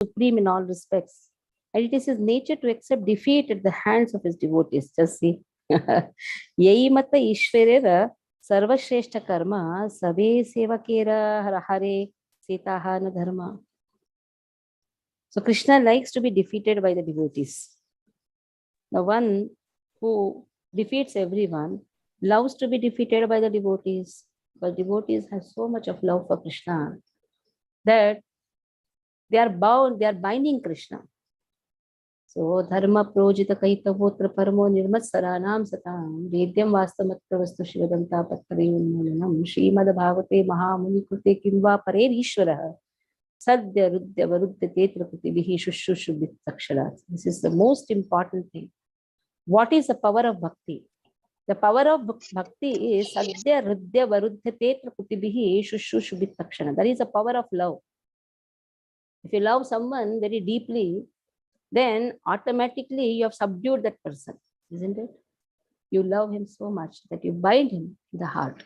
supreme in all respects. And it is his nature to accept defeat at the hands of his devotees. Just see. Yai mata ishwarera sarvashreshta karma sabe sevakera hare setahana dharma. So Krishna likes to be defeated by the devotees. The one who defeats everyone loves to be defeated by the devotees. But devotees have so much of love for Krishna that they are bound, they are binding Krishna. So dharma projita kaitavotra paramo nirmat saranam satam vedyam vastamatra vastu shivadanta pattarayunnalanam Srimad Bhagavate Mahamuni Krute Kimva Parer Ishwarah Sadhya Rudya Varudya Tetra Krutibihi Shushushu Bitaksharat. This is the most important thing. What is the power of bhakti? The power of bhakti is Sadhya Rudya Varudya Tetra Krutibihi Shushushu Bitakshana. That is the power of love. If you love someone very deeply, then automatically you have subdued that person, isn't it? You love him so much that you bind him to the heart.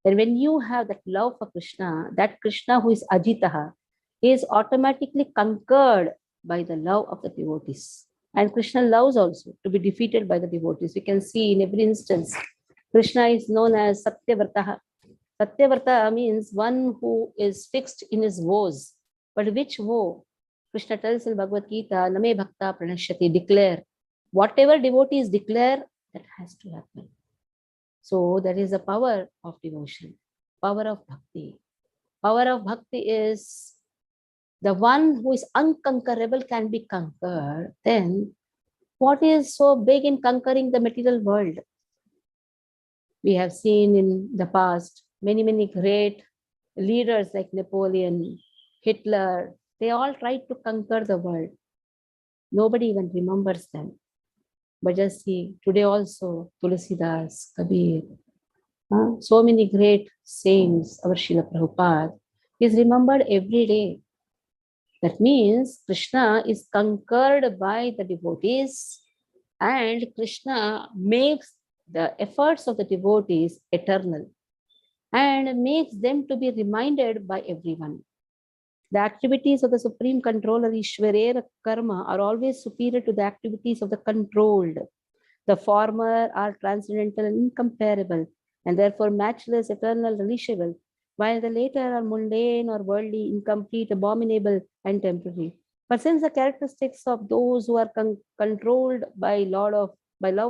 Then when you have that love for Krishna, that Krishna who is Ajitaha is automatically conquered by the love of the devotees. And Krishna loves also to be defeated by the devotees. You can see in every instance, Krishna is known as Satyavrataha. Satyavrata means one who is fixed in his vows. But which woe? Krishna tells in Bhagavad Gita, Name Bhakta Pranashyati, declare. Whatever devotees declare, that has to happen. So that is the power of devotion, power of bhakti. Power of bhakti is the one who is unconquerable can be conquered. Then what is so big in conquering the material world? We have seen in the past many great leaders like Napoleon, Hitler, they all tried to conquer the world. Nobody even remembers them. But just see, today also, Tulsidas, Kabir, so many great saints, our Srila Prabhupada, is remembered every day. That means Krishna is conquered by the devotees, and Krishna makes the efforts of the devotees eternal and makes them to be reminded by everyone. The activities of the Supreme Controller Ishwarera Karma are always superior to the activities of the controlled. The former are transcendental and incomparable, and therefore matchless, eternal, relishable, while the later are mundane or worldly, incomplete, abominable, and temporary. But since the characteristics of those who are controlled by love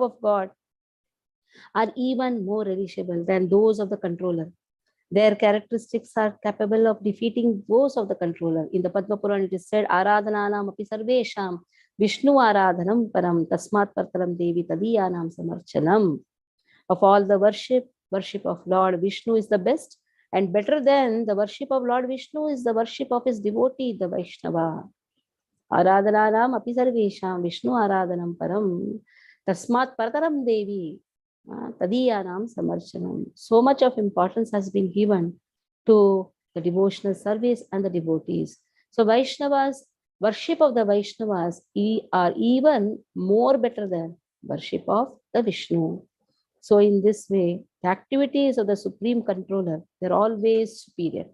of God are even more relishable than those of the controller, their characteristics are capable of defeating those of the controller. In the Padma Purana, it is said, Aradhananam api sarvesham Vishnu aradhanam param tasmat partaram devi tadiyanam samarchanam. Of all the worship of Lord Vishnu is the best, and better than the worship of Lord Vishnu is the worship of his devotee, the Vaishnava. Aradhananam api sarvesham Vishnu aradhanam param tasmat partaram devi Tadiyanam Samarchanam. So much of importance has been given to the devotional service and the devotees. So Vaishnavas, worship of the Vaishnavas are even more better than worship of the Vishnu. So in this way, the activities of the Supreme Controller, they're always superior.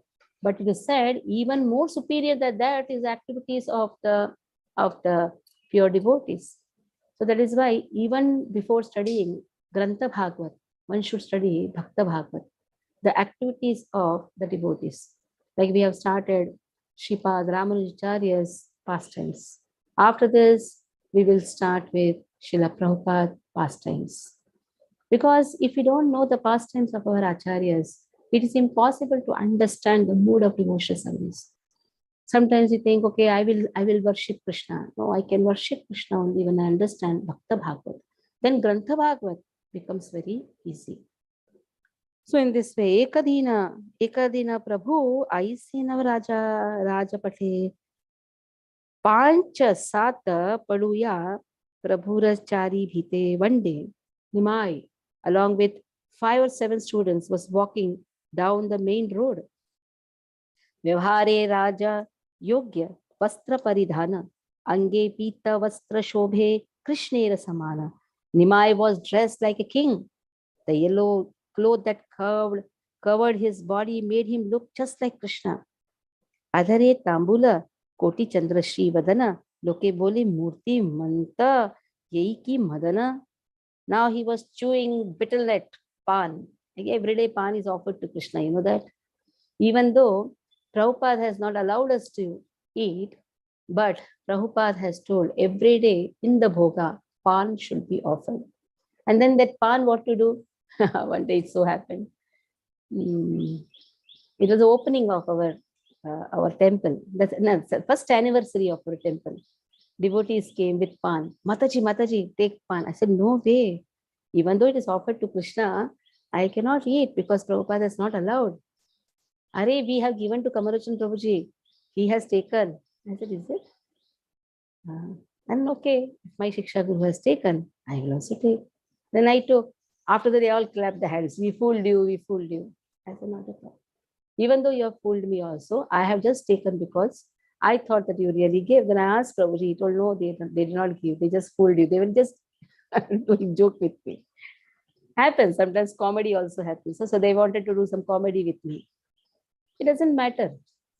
But it is said even more superior than that is activities of the pure devotees. So that is why even before studying Grantha Bhagavat, one should study Bhakta Bhagavat, the activities of the devotees. Like we have started Shripad Ramanujacharya's pastimes. After this, we will start with Srila Prabhupada pastimes. Because if we don't know the pastimes of our acharyas, it is impossible to understand the mood of devotional service. Sometimes we think, okay, I will worship Krishna. No, I can worship Krishna only when I understand Bhakta Bhagavat. Then Grantha Bhagavat becomes very easy. So in this way, Ekadina Prabhu Aisinav Raja Pate Pancha Sata Paduya Prabhurachari Bhite. One day, Nimai, along with 5 or 7 students, was walking down the main road. Vyavhare Raja Yogya Vastra Paridhana Ange Pita Vastra Shobhe Krishnera Samana. Nimai was dressed like a king. The yellow cloth that covered his body made him look just like Krishna. Adhare Tambula Koti Chandra Shri Vadana, Loke Bole Murti Manta, Yei ki Madana. Now he was chewing betel nut, pan. Like every day pan is offered to Krishna, you know that? Even though Prabhupada has not allowed us to eat, but Prabhupada has told every day in the bhoga, pan should be offered. And then that pan, what to do? One day it so happened. It was the opening of our temple. That's no, it's the first anniversary of our temple. Devotees came with pan. Mataji, Mataji, take pan. I said, no way. Even though it is offered to Krishna, I cannot eat because Prabhupada has not allowed. Are, we have given to Kamarachan Prabhuji. He has taken. I said, is it? And okay, if my Shiksha Guru has taken, I will also take. Then I took. After that, they all clapped the hands. We fooled you, we fooled you. I said, not at all. Even though you have fooled me also, I have just taken because I thought that you really gave. Then I asked Prabhuji, he told, no, they did not give. They just fooled you. They were just doing joke with me. Happens. Sometimes comedy also happens. So they wanted to do some comedy with me. It doesn't matter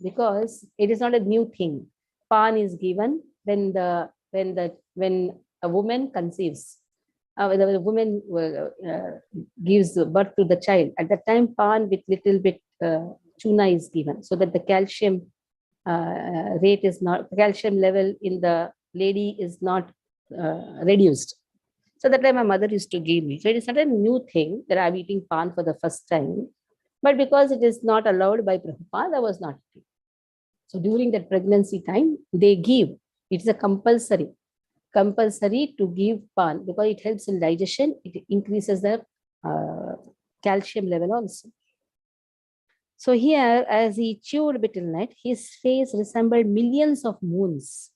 because it is not a new thing. Pan is given when a woman conceives. When the woman gives birth to the child. At that time, pan with little bit tuna is given so that the calcium rate is not, calcium level in the lady is not reduced. So that time my mother used to give me. So it is not a new thing that I'm eating pan for the first time. But because it is not allowed by Prabhupada, I was not eating. So during that pregnancy time, they give. It's a compulsory to give pan because it helps in digestion. It increases the calcium level also. So here, as he chewed betel nut, his face resembled millions of moons.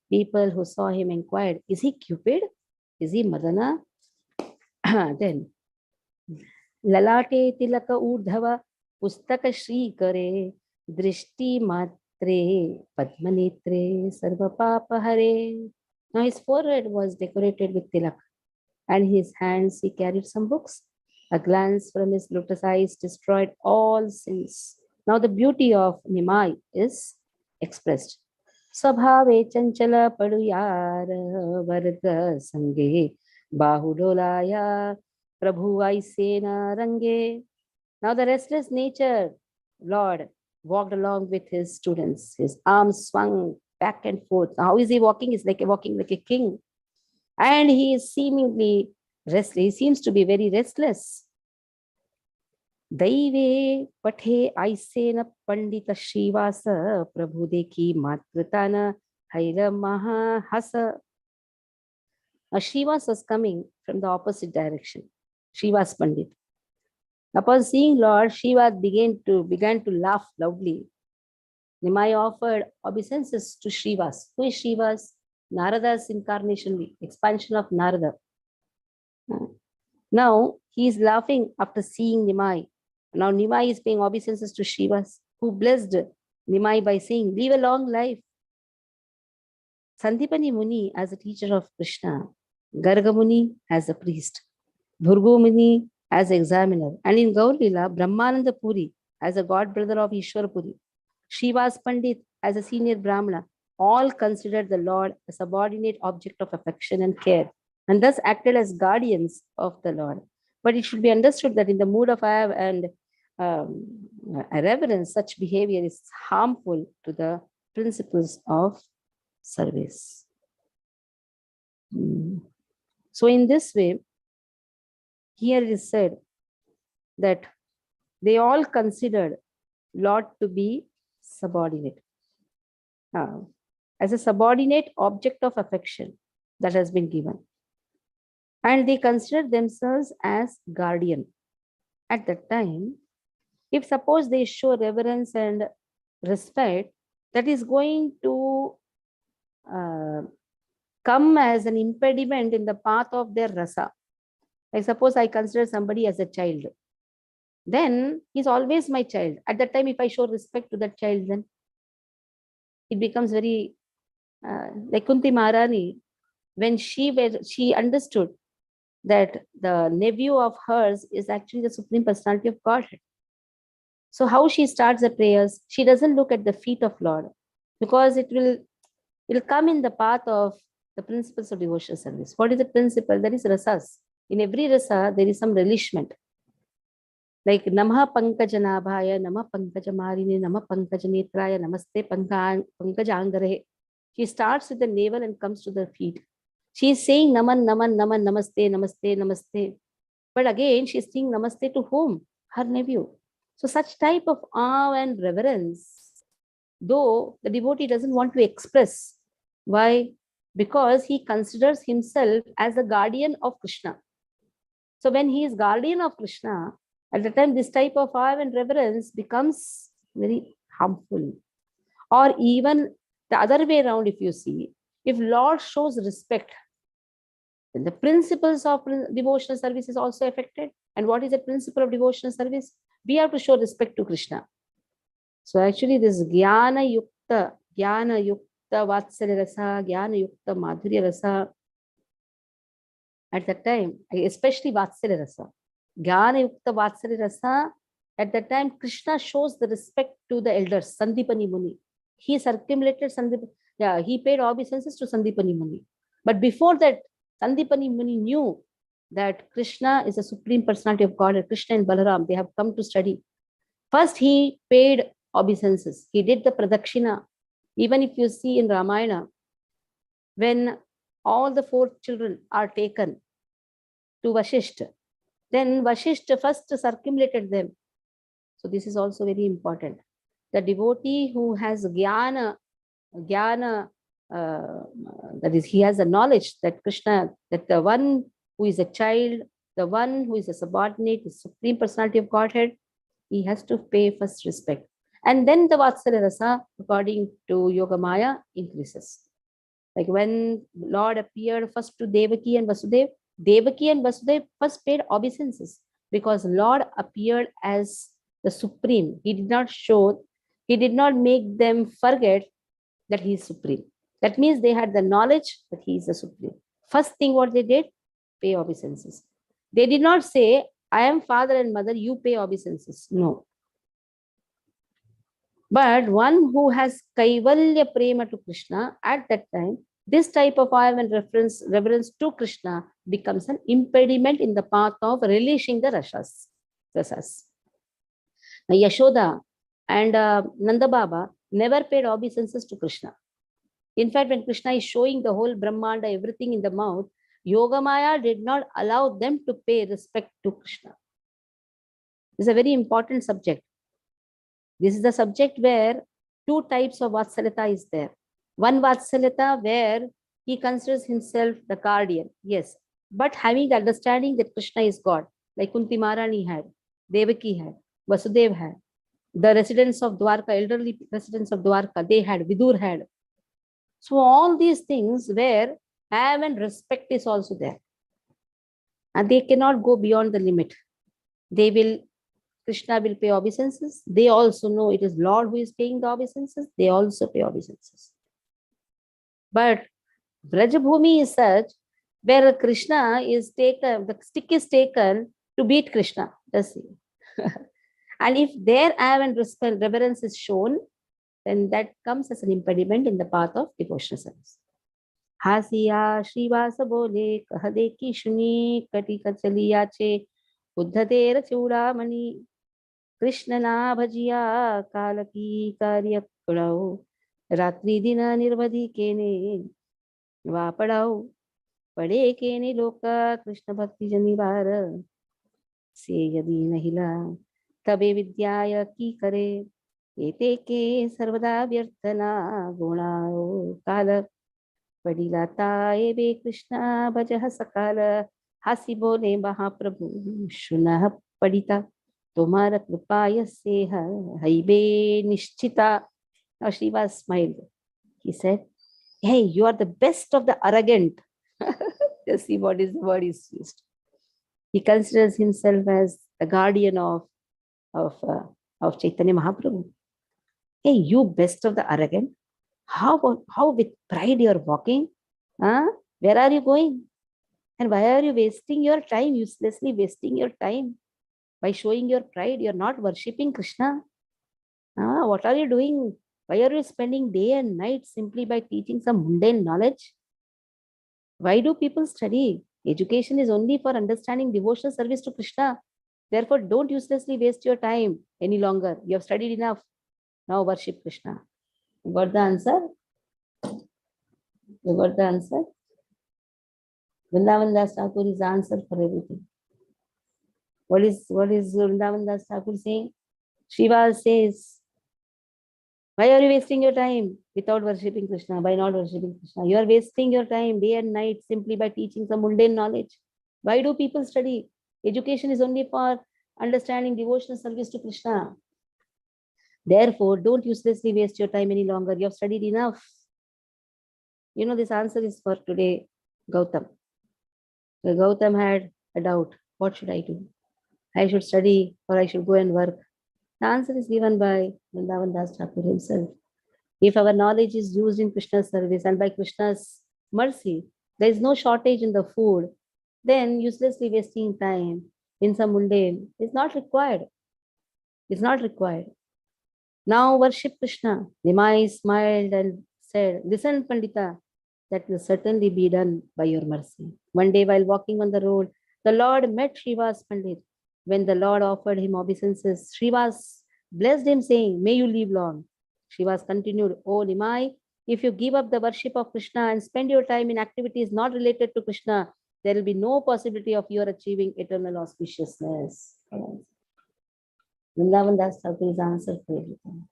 People who saw him inquired, is he Cupid? Is he Madana? Then, Lalate tilaka urdhava pustaka shri kare drishti matre padmanetre sarva papa hare. Now his forehead was decorated with tilak, and his hands he carried some books. A glance from his lotus eyes destroyed all sins. Now the beauty of Nimai is expressed. Swabhave chanchala paduyar varga sange bahudolaya prabhu aisena range. Now the restless nature, Lord, walked along with his students. His arms swung back and forth. How is he walking? He's like walking like a king. And he is seemingly restless. He seems to be very restless. Daive pathe aisena pandita Shrivasa prabhu deki matritana haira maha hasa. Now Shrivas was coming from the opposite direction. Shrivas Pandit. Upon seeing Lord, Shiva began to laugh loudly. Nimai offered obeisances to Shrivas. Who is Shrivas? Narada's incarnation, expansion of Narada. Now he is laughing after seeing Nimai. Now Nimai is paying obeisances to Shrivas, who blessed Nimai by saying, live a long life. Sandipani Muni as a teacher of Krishna, Garga Muni as a priest, Bhurgu Muni as examiner, and in Gaurlila, Brahmananda Puri as a god brother of Ishwar Puri, Shrivas Pandit as a senior Brahmana, all considered the Lord a subordinate object of affection and care, and thus acted as guardians of the Lord. But it should be understood that in the mood of awe and reverence, such behavior is harmful to the principles of service. So in this way, here it is said that they all considered Lord to be subordinate. As a subordinate object of affection that has been given. And they considered themselves as guardian. At that time, if suppose they show reverence and respect, that is going to come as an impediment in the path of their rasa. Like suppose I consider somebody as a child, then he's always my child. At that time, if I show respect to that child, then it becomes very like Kunti Maharani, when she understood that the nephew of hers is actually the Supreme Personality of Godhead. So how she starts the prayers, she doesn't look at the feet of Lord. because it will come in the path of the principles of devotional service. What is the principle? That is rasas. In every rasa, there is some relishment. Like Namah Pankajanabhaya, Namah Pankajamarini, Namah Pankajanetraya, Namaste Pankajangare. She starts with the navel and comes to the feet. She is saying Naman, Naman, Naman, Namaste, Namaste, Namaste. But again, she is saying Namaste to whom? Her nephew. So such type of awe and reverence, though the devotee doesn't want to express. Why? Because he considers himself as the guardian of Krishna. So when he is guardian of Krishna, at the time this type of awe and reverence becomes very harmful. Or even the other way around, if you see, if Lord shows respect, then the principles of devotional service is also affected. And what is the principle of devotional service? We have to show respect to Krishna. So actually this Jnana Yukta Vatsalya Rasa, Jnana Yukta Madhurya Rasa, at that time, especially Vatsalya Rasa, Jnana Yukta Vatsalya Rasa, at that time Krishna shows the respect to the elders, Sandipani Muni. He circumlated he paid obeisances to Sandipani Muni. But before that, Sandipani Muni knew that Krishna is a supreme personality of God, and Krishna and Balaram, they have come to study. First, he paid obeisances. He did the pradakshina. Even if you see in Ramayana, when all the 4 children are taken to Vashishta, then Vashishta first circumlated them. So this is also very important. The devotee who has jnana, that is, he has a knowledge that Krishna, that the one who is a child, the one who is a subordinate, the supreme personality of Godhead, he has to pay first respect. And then the Vatsalya Rasa, according to Yogamaya, increases. Like when Lord appeared first to Devaki and Vasudev first paid obeisances because Lord appeared as the supreme. He did not make them forget that he is supreme. That means they had the knowledge that he is the supreme. First thing what they did, pay obeisances. They did not say, I am father and mother, you pay obeisances. No. But one who has Kaivalya Prema to Krishna, at that time, this type of awe and reverence to Krishna becomes an impediment in the path of relishing the rasas. Yashoda and Nanda Baba never paid obeisances to Krishna. In fact, when Krishna is showing the whole Brahmanda, everything in the mouth, Yogamaya did not allow them to pay respect to Krishna. This is a very important subject. This is the subject where 2 types of Vatsalyata is there. One Vatsalyata where he considers himself the guardian, yes, but having the understanding that Krishna is God, like Kunti Maharani had, Devaki had, Vasudev had, the residents of Dwarka, elderly residents of Dwarka, they had, Vidur had. So all these things where have and respect is also there. And they cannot go beyond the limit. Krishna will pay obeisances. They also know it is Lord who is paying the obeisances. They also pay obeisances. But Brajabhumi is such where Krishna is taken, the stick is taken to beat Krishna. And if their awe and reverence is shown, then that comes as an impediment in the path of devotional service. Hasiya Shrivasa bole kahadeki shuni katika chaliya che uddhatera chudamani Krishna na bhajiya kalaki karya kurao ratri dina nirvadi kene vapadao pade kene loka Krishna bhakti janivara se yadi nahila tabe vidyaya ki kare ete ke sarvada vyarthana gunao kala padilata ebe Krishna bhajah sakala hasi bole Mahaprabhu shunah padita Tomara kripaya se haibe nishchita. Now Srivas smiled. He said, hey, you are the best of the arrogant. Just see what is the word is used. He considers himself as the guardian of Chaitanya Mahaprabhu. Hey, you best of the arrogant. How with pride you are walking? Huh? Where are you going? And why are you wasting your time, uselessly wasting your time? By showing your pride, you're not worshipping Krishna. What are you doing? Why are you spending day and night simply by teaching some mundane knowledge? Why do people study? Education is only for understanding devotional service to Krishna. Therefore, don't uselessly waste your time any longer. You have studied enough. Now worship Krishna. You got the answer? You got the answer? Vrindavan Das Thakur is the answer for everything. What is Vrindavan Das Thakur saying? Shiva says, why are you wasting your time without worshipping Krishna, by not worshipping Krishna? You are wasting your time day and night simply by teaching some mundane knowledge. Why do people study? Education is only for understanding devotional service to Krishna. Therefore, don't uselessly waste your time any longer. You have studied enough. You know, this answer is for today, Gautam. So Gautam had a doubt. What should I do? I should study or I should go and work? The answer is given by Vrindavan Das Thakur himself. If our knowledge is used in Krishna's service and by Krishna's mercy, there is no shortage in the food, then uselessly wasting time in some mundane is not required. It's not required. Now worship Krishna. Nimai smiled and said, listen, Pandita, that will certainly be done by your mercy. One day while walking on the road, the Lord met Srivas Pandit. When the Lord offered him obeisances, Srivas blessed him, saying, may you live long. Srivas continued, oh Nimai, if you give up the worship of Krishna and spend your time in activities not related to Krishna, there will be no possibility of your achieving eternal auspiciousness. Vrindavan Das Thakur is answer for everything.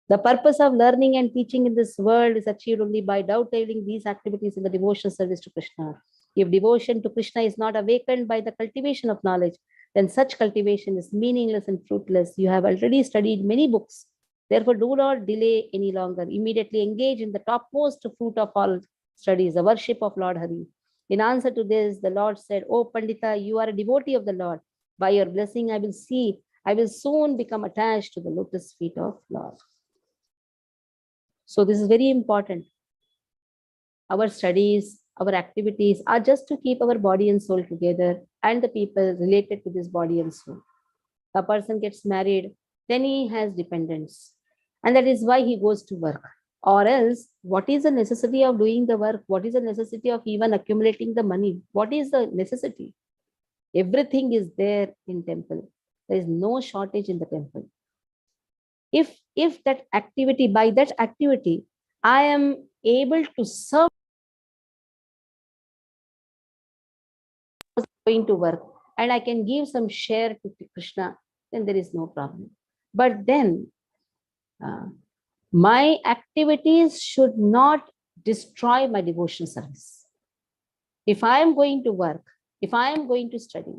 The purpose of learning and teaching in this world is achieved only by dovetailing these activities in the devotional service to Krishna. If devotion to Krishna is not awakened by the cultivation of knowledge, then such cultivation is meaningless and fruitless. You have already studied many books. Therefore, do not delay any longer. Immediately engage in the topmost fruit of all studies, the worship of Lord Hari. In answer to this, the Lord said, oh Pandita, you are a devotee of the Lord. By your blessing, I will soon become attached to the lotus feet of Lord. So this is very important. Our studies, our activities are just to keep our body and soul together and the people related to this body and soul. A person gets married, then he has dependents. And that is why he goes to work. Or else, what is the necessity of doing the work? What is the necessity of even accumulating the money? What is the necessity? Everything is there in temple. There is no shortage in the temple. If that activity, by that activity, I am able to serve going to work and I can give some share to Krishna, then there is no problem. But then my activities should not destroy my devotional service. If I am going to work, if I am going to study,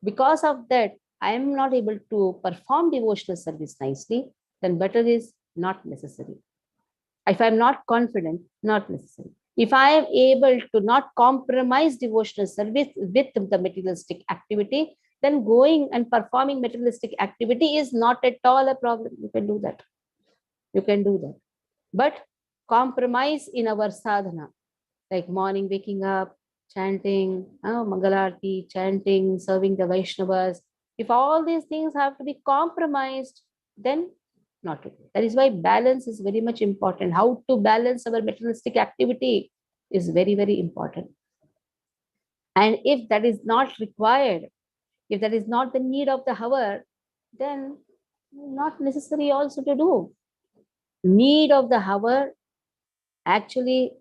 because of that, I am not able to perform devotional service nicely, then better is not necessary. If I'm not confident, not necessary. If I am able to not compromise devotional service with the materialistic activity, then going and performing materialistic activity is not at all a problem. You can do that. You can do that. But compromise in our sadhana, like morning waking up, chanting, Mangalarti, chanting, serving the Vaishnavas. If all these things have to be compromised, then not to do. That is why balance is very much important. How to balance our materialistic activity is very, very important. And if that is not required, if that is not the need of the hour, then not necessary also to do. Need of the hour actually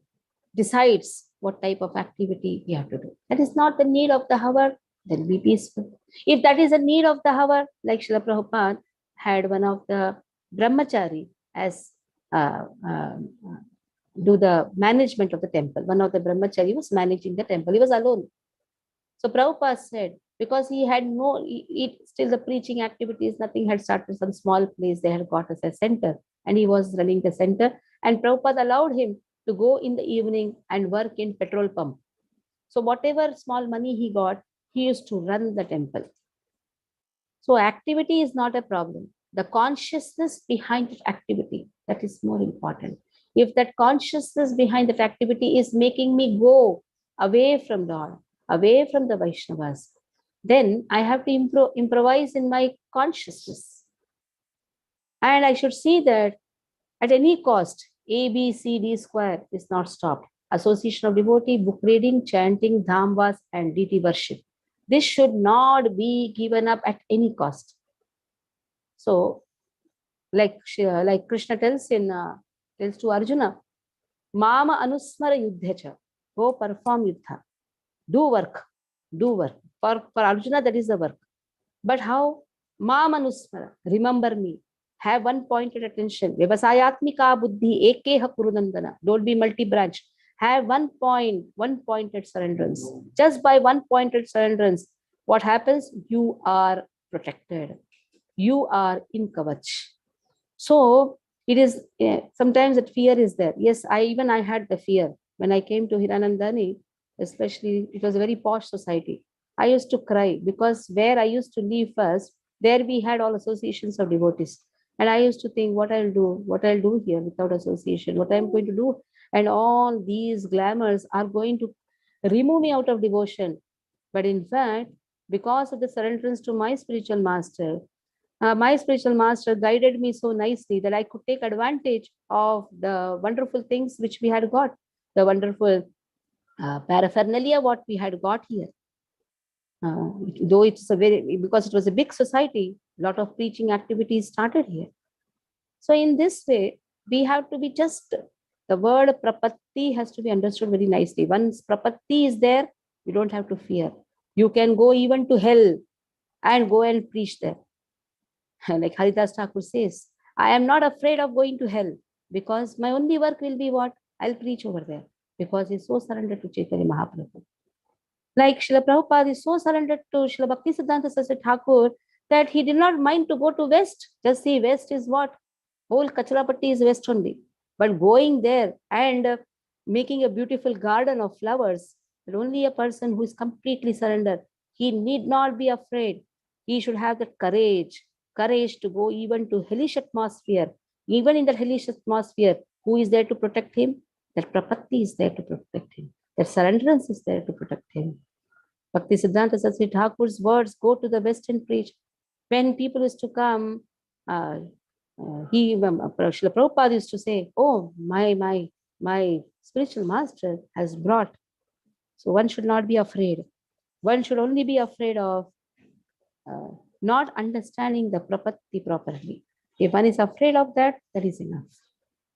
decides what type of activity we have to do. That is not the need of the hour, then be peaceful. If that is a need of the hour, like Srila Prabhupada had one of the brahmachari as do the management of the temple. One of the brahmachari was managing the temple. He was alone. So Prabhupada said, because he had still the preaching activities, nothing had started, some small place they had got as a center, and he was running the center. And Prabhupada allowed him to go in the evening and work in petrol pump. So whatever small money he got, he used to run the temple. So activity is not a problem. The consciousness behind the activity, that is more important. If that consciousness behind that activity is making me go away from Lord, away from the Vaishnavas, then I have to improvise in my consciousness. And I should see that At any cost, A, B, C, D square is not stopped. Association of devotee, book reading, chanting, dhamvas, and deity worship. This should not be given up at any cost. So, like Krishna tells tells to Arjuna, Mama anusmara yuddhacha. Go perform yuddha. Do work. Do work. For Arjuna, that is the work. But how? Mama anusmara. Remember me. Have one pointed attention. Vyavasayatmika buddhi ekeha kurunandana. Don't be multi-branch. Have one pointed surrenderance. Just by one pointed surrenderance, what happens? You are protected. You are in kavach. So it is sometimes that fear is there. Yes, I had the fear when I came to Hiranandani, especially it was a very posh society. I used to cry because where I used to live first, there we had all associations of devotees. And I used to think what I'll do here without association, what I'm going to do. And all these glamours are going to remove me out of devotion. But in fact, because of the surrenderance to my spiritual master, my spiritual master guided me so nicely that I could take advantage of the wonderful things which we had got, the wonderful paraphernalia what we had got here. Though it's because it was a big society, a lot of preaching activities started here. So in this way, we have to be just, the word prapatti has to be understood very nicely. Once prapatti is there, you don't have to fear. You can go even to hell and go and preach there. Like Haridas Thakur says, I am not afraid of going to hell because my only work will be what? I'll preach over there because he's so surrendered to Chaitanya Mahaprabhu. Like Srila Prabhupada is so surrendered to Srila Bhakti Siddhanta Saraswati Thakur that he did not mind to go to West. Just see, West is what? Whole Kacharapatti is West only. But going there and making a beautiful garden of flowers, but only a person who is completely surrendered, he need not be afraid. He should have that courage to go even to hellish atmosphere. Even in that hellish atmosphere, who is there to protect him? That prapatti is there to protect him. That surrenderance is there to protect him. Bhakti Siddhanta Saraswati Thakur's words, go to the West and preach. When people used to come, Srila Prabhupada used to say, oh, my spiritual master has brought. So one should not be afraid. One should only be afraid of not understanding the prapatti properly. If one is afraid of that, that is enough.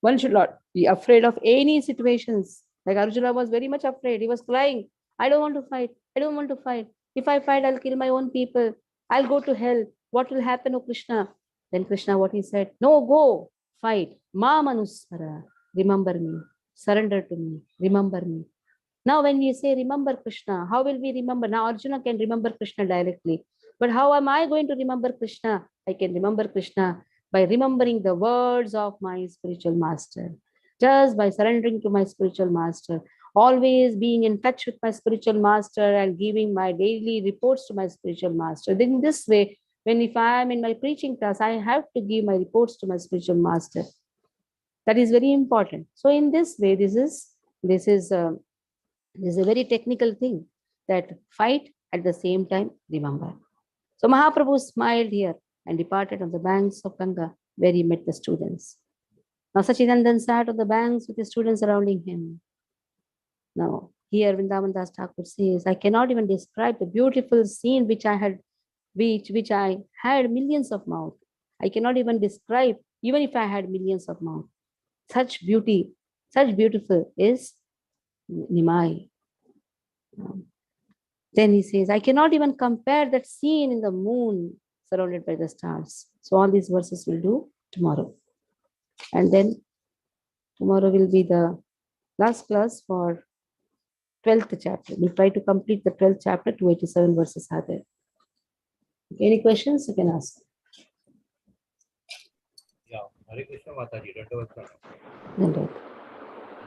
One should not be afraid of any situations. Like Arjuna was very much afraid. He was crying, I don't want to fight. I don't want to fight. If I fight, I'll kill my own people. I'll go to hell. What will happen, O Krishna? Then Krishna, what he said? No, go, fight. Ma manusmara. Remember me. Surrender to me. Remember me. Now when we say remember Krishna, how will we remember? Now Arjuna can remember Krishna directly. But how am I going to remember Krishna? I can remember Krishna by remembering the words of my spiritual master. Just by surrendering to my spiritual master. Always being in touch with my spiritual master and giving my daily reports to my spiritual master. Then in this way, if I am in my preaching class, I have to give my reports to my spiritual master. That is very important. So in this way, this is a very technical thing, that fight at the same time remember. So Mahaprabhu smiled here and departed on the banks of Ganga, where he met the students. Now Sachidanand sat on the banks with the students surrounding him. Now here Vrindavan Das Thakur says, I cannot even describe the beautiful scene which I had millions of mouths. I cannot even describe, even if I had millions of mouths. Such beautiful is Nimai. Then he says, I cannot even compare that scene in the moon surrounded by the stars. So all these verses will do tomorrow. And then tomorrow will be the last class for 12th chapter. We'll try to complete the 12th chapter. 287 verses are there. Okay, any questions you can ask? Yeah, Hare Krishna Mataji, Right.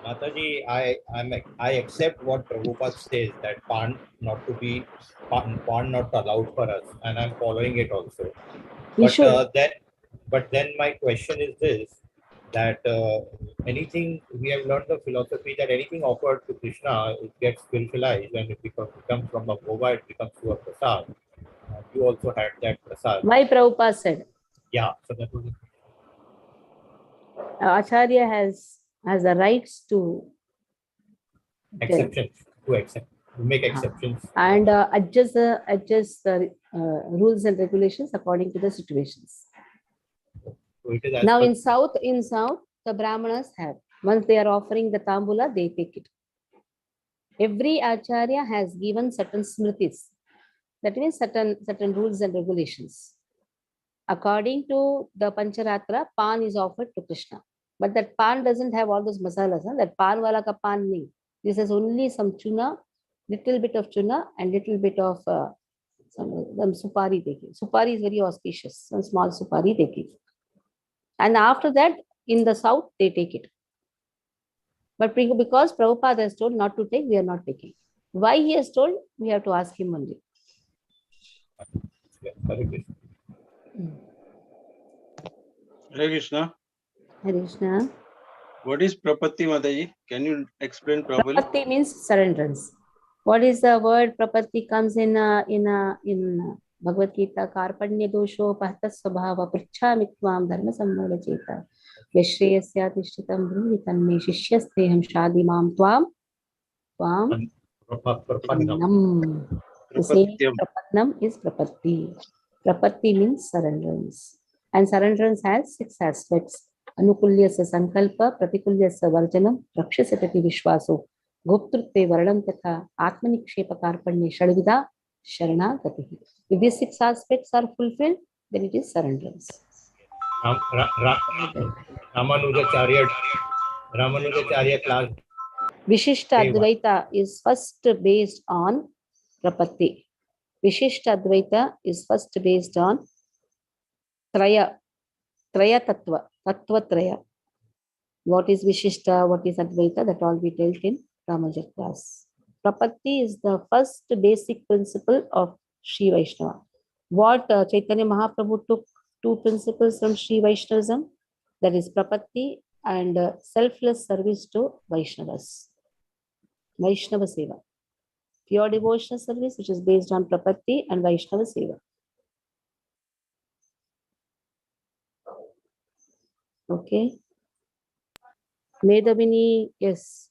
Mataji, I accept what Prabhupada says, that pan not allowed for us, and I'm following it also. But then my question is this, that anything, we have learned the philosophy that anything offered to Krishna, it gets spiritualized, and it becomes from a bhova, it becomes to a prasad. You also had that prasad. Why Prabhupada said? Yeah, so that was it. Acharya has the rights to tell. Exceptions, to accept, to make exceptions. And adjust the rules and regulations according to the situations. So it is as Now per- in south, the Brahmanas have, once they are offering the tambula, they take it. Every acharya has given certain smritis, that means certain rules and regulations. According to the Pancharatra, pan is offered to Krishna. But that pan doesn't have all those masalas. Huh? That pan wala ka pan nahi. This is only some tuna, little bit of tuna and little bit of some supari they give. Supari is very auspicious. Some small supari they give. And after that, in the south, they take it. But because Prabhupada has told not to take, we are not taking. Why he has told, we have to ask him only. Yeah, Hare Krishna. Hare Krishna. Hare Krishna. What is Prapatti Mataji? Can you explain properly? Prapatti means surrenderance. What is the word Prapatti? Comes in Bhagavad Gita. Karpanya dosho pahtas svabhava prichhami tvam dharma sammula cheta yashreyasya tishtitam bruni tanme shishyasteham shadimam tvam Prapannam. The same Prapatyam. Prapannam is Prapatti. Prapatti means surrenderance. And surrenderance has 6 aspects. Anukulyasya sankalpa, pratikulyasya varjanam, rakshasatati vishwaso, goptrutve varanam tatha, atmanikshepa karpanye shadvida, sharana gatihi. If these 6 aspects are fulfilled, then it is surrenderance. Ramanujacharya class. Vishishta Advaita is first based on Prapatti. Vishishta Advaita is first based on Traya Tattva, Tattva Traya. What is Vishishta, what is Advaita, that all we dealt in Ramanuja class. Prapatti is the first basic principle of Sri Vaishnava. What Chaitanya Mahaprabhu took 2 principles from Sri Vaishnavism, that is Prapatti and selfless service to Vaishnavas. Vaishnava Seva. Pure devotional service, which is based on Prapatti and Vaishnava Seva. Okay. Medavini, yes.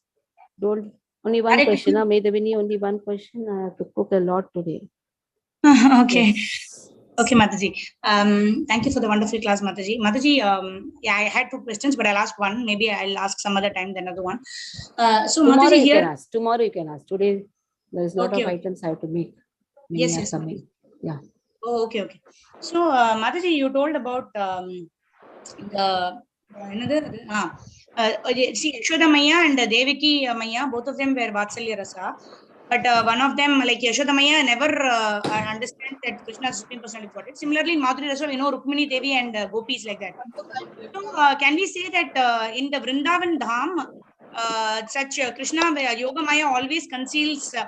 Don't only one Hare question. Krishna. Medavini, only one question. I have to cook a lot today. Okay. Yes. Okay, Mataji. Thank you for the wonderful class, Mataji. Mataji, yeah, I had 2 questions, but I'll ask one. Maybe I'll ask some other time, then another one. So Tomorrow Mataji you here. can ask. Tomorrow you can ask. Today there is a lot Okay, of okay. items I have to make. Many Yes, are yes. coming. Yeah. Oh, okay, okay. So Mataji, you told about the another see Yashoda Maya and Devaki Maya, both of them were Vatsalya Rasa. But one of them, like Yashoda Maya, never understand that Krishna is Supreme Personality of Godhead. Similarly, in Madhuri Rasa, Rukmini Devi and gopis like that. So, can we say that in the Vrindavan Dham, such Krishna, Yoga Maya always conceals the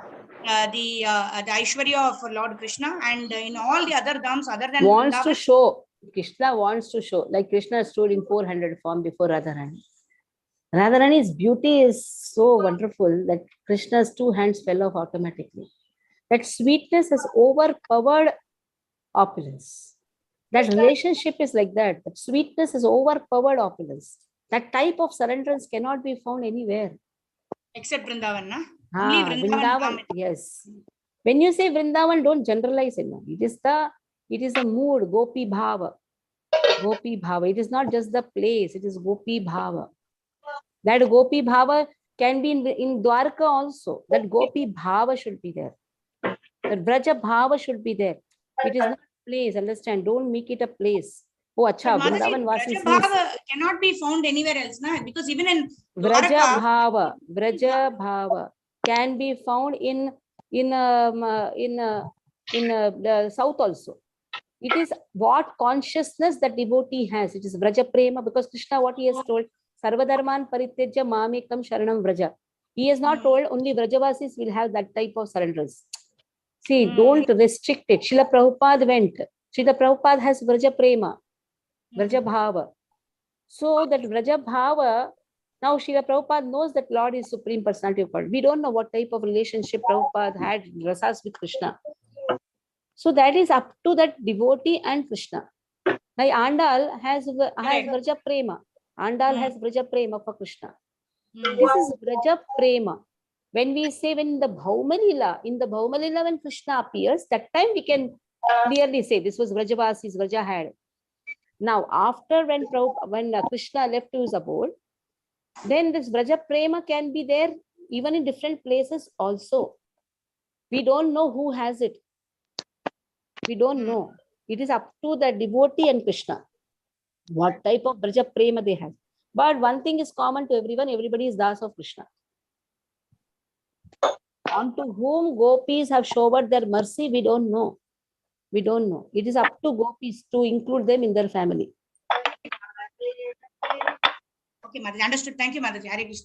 Aishwarya of Lord Krishna, and in all the other dhams other than Wants to Vrindavan, show. Krishna wants to show. Like Krishna stood in 400 form before Radharani. Radharani's beauty is so wonderful that Krishna's 2 hands fell off automatically. That sweetness has overpowered opulence. That relationship is like that. That sweetness has overpowered opulence. That type of surrenderance cannot be found anywhere. except Vrindavan, na? Only Vrindavan. Vrindavan, yes. When you say Vrindavan, don't generalize it. It is the mood, Gopi Bhava. Gopi Bhava. It is not just the place, it is Gopi Bhava. That Gopi Bhava can be in Dwarka also. That Gopi Bhava should be there. That Vraja Bhava should be there. It is not a place, understand? Don't make it a place. Oh, acha, But Mataji, Vrindavan Vasis Vraja Bhava cannot be found anywhere else, na? Because even in Vraja Dwarka, Bhava can be found in the south also. It is what consciousness that devotee has. It is Vraja Prema, because Krishna, what he has told, Sarvadharman Parityaja Mamekam Sharanam Vraja. He has not told only Vrajavasis will have that type of surrenders. See, don't restrict it. Srila Prabhupada went. Srila Prabhupada has Vraja Prema, Vraja Bhava. So that Vraja Bhava, now Srila Prabhupada knows that Lord is Supreme Personality of God. We don't know what type of relationship Prabhupada had rasas with Krishna. So that is up to that devotee and Krishna. Like Andal has Vraja Prema. Andal has Braja Prema for Krishna. This is Braja Prema. When we say when the Bhaumalila, in the Bhaumalila when Krishna appears, that time we can clearly say this was Brajavasis, Braja had. Now, after when Krishna left to his abode, then this Braja Prema can be there even in different places also. We don't know who has it. We don't know. It is up to the devotee and Krishna, what type of Braja Prema they have. But one thing is common to everyone, everybody is Das of Krishna. Onto whom gopis have showered their mercy, we don't know. We don't know. It is up to gopis to include them in their family. Okay, Mataji, understood. Thank you, Mataji. Hare Krishna.